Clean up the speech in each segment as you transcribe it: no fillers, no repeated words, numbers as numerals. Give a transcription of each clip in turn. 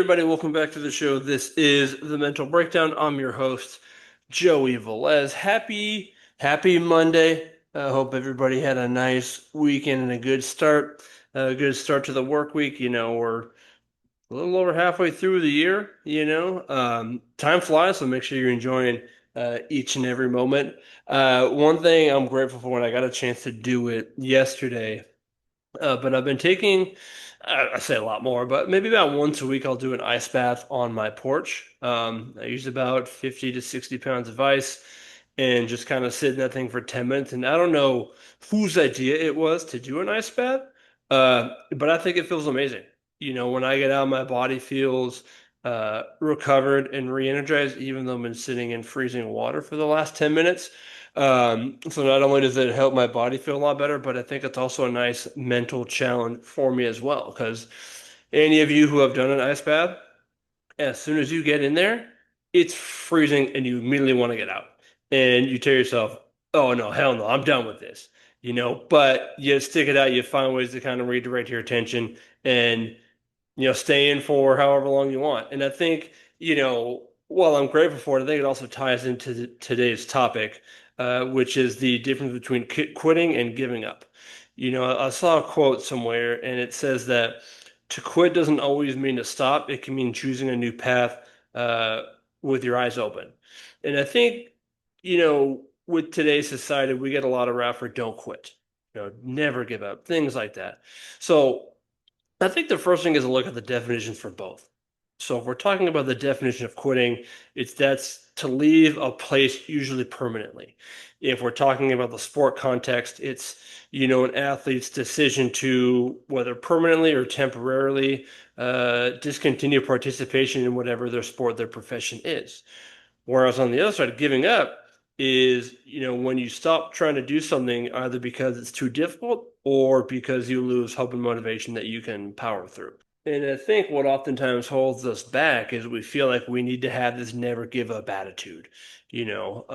everybody, welcome back to the show. This is the Mental Breakdown. I'm your host, Joey Velez. Happy Monday. I hope everybody had a nice weekend and a good start to the work week. We're a little over halfway through the year, time flies, so make sure you're enjoying each and every moment. One thing I'm grateful for when I got a chance to do it yesterday. But I've been taking, I say a lot more, but maybe about once a week I'll do an ice bath on my porch. I use about 50 to 60 pounds of ice and just kind of sit in that thing for 10 minutes. And I don't know whose idea it was to do an ice bath, but I think it feels amazing. When I get out, my body feels recovered and re-energized, even though I've been sitting in freezing water for the last 10 minutes. So not only does it help my body feel a lot better, but I think it's also a nice mental challenge for me as well. Because any of you who have done an ice bath, as soon as you get in there, it's freezing and you immediately want to get out. And you tell yourself, oh no, hell no, I'm done with this. But you stick it out, you find ways to kind of redirect your attention and stay in for however long you want. And I think, while I'm grateful for it, I think it also ties into today's topic, which is the difference between quitting and giving up. I saw a quote somewhere and it says that to quit doesn't always mean to stop. It can mean choosing a new path, uh, with your eyes open. And I think, with today's society, we get a lot of rap for don't quit, never give up, things like that. So I think the first thing is to look at the definition for both. So if we're talking about the definition of quitting, that's to leave a place usually permanently. If we're talking about the sport context, it's an athlete's decision to whether permanently or temporarily discontinue participation in whatever their sport, their profession is. Whereas on the other side, giving up is, when you stop trying to do something either because it's too difficult or because you lose hope and motivation that you can power through. And I think what oftentimes holds us back is we feel like we need to have this never give up attitude, you know.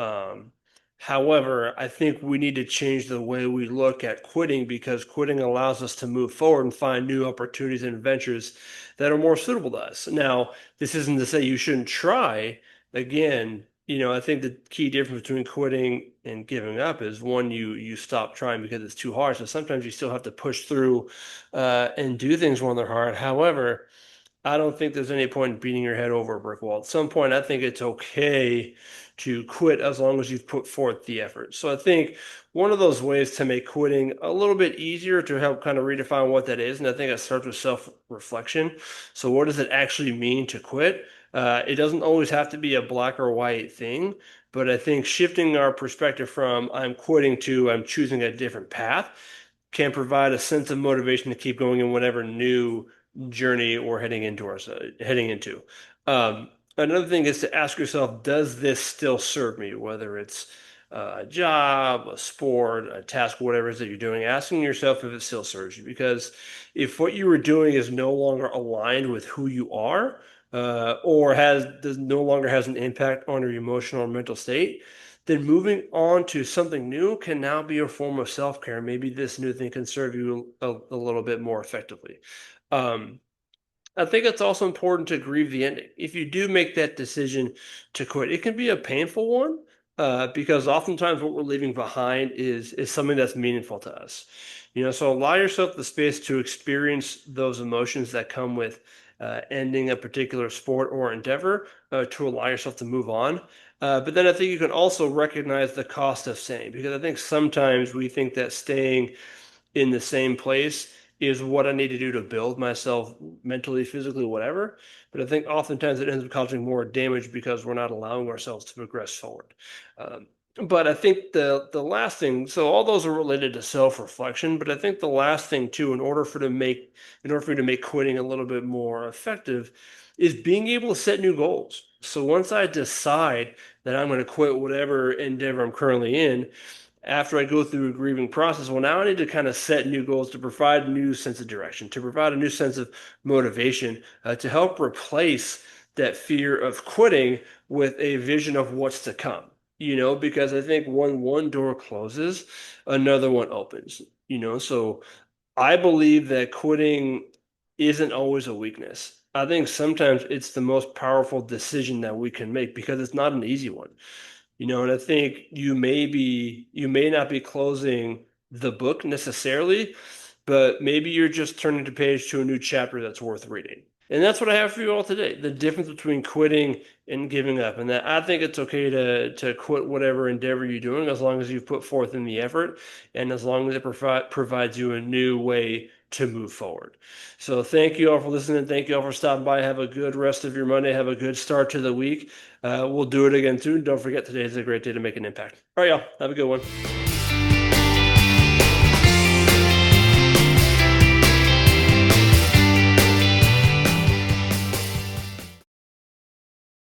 However, I think we need to change the way we look at quitting because quitting allows us to move forward and find new opportunities and adventures that are more suitable to us. Now, this isn't to say you shouldn't try. Again, I think the key difference between quitting and giving up is one, you stop trying because it's too hard. So sometimes you still have to push through and do things when they're hard. However, I don't think there's any point in beating your head over a brick wall. At some point, I think it's okay to quit as long as you've put forth the effort. So I think one of those ways to make quitting a little bit easier to help kind of redefine what that is, and I think it starts with self-reflection. So what does it actually mean to quit? It doesn't always have to be a black or white thing, but I think shifting our perspective from I'm quitting to I'm choosing a different path can provide a sense of motivation to keep going in whatever new journey we're heading into. Another thing is to ask yourself, does this still serve me? Whether it's a job, a sport, a task, whatever it is that you're doing, asking yourself if it still serves you. Because if what you were doing is no longer aligned with who you are, or no longer has an impact on your emotional or mental state, then moving on to something new can now be a form of self-care. Maybe this new thing can serve you a little bit more effectively. Um, I think it's also important to grieve the ending. If you do make that decision to quit, it can be a painful one, because oftentimes what we're leaving behind is something that's meaningful to us. So allow yourself the space to experience those emotions that come with ending a particular sport or endeavor, to allow yourself to move on. But then I think you can also recognize the cost of staying, because I think sometimes we think that staying in the same place is what I need to do to build myself mentally, physically, whatever. But I think oftentimes it ends up causing more damage because we're not allowing ourselves to progress forward. Um, but I think the last thing, so all those are related to self-reflection, but I think the last thing too, in order for you to make quitting a little bit more effective, is being able to set new goals. So once I decide that I'm going to quit whatever endeavor I'm currently in, after I go through a grieving process, well, now I need to kind of set new goals to provide a new sense of direction, to provide a new sense of motivation, to help replace that fear of quitting with a vision of what's to come. Because I think when one door closes, another one opens. So I believe that quitting isn't always a weakness. I think sometimes it's the most powerful decision that we can make because it's not an easy one. And I think you may not be closing the book necessarily, but maybe you're just turning the page to a new chapter that's worth reading. And that's what I have for you all today. The difference between quitting and giving up. And that I think it's okay to quit whatever endeavor you're doing as long as you've put forth in the effort and as long as it provides you a new way to move forward. So thank you all for listening. Thank you all for stopping by. Have a good rest of your Monday. Have a good start to the week. We'll do it again soon. Don't forget, today is a great day to make an impact. All right, y'all. Have a good one.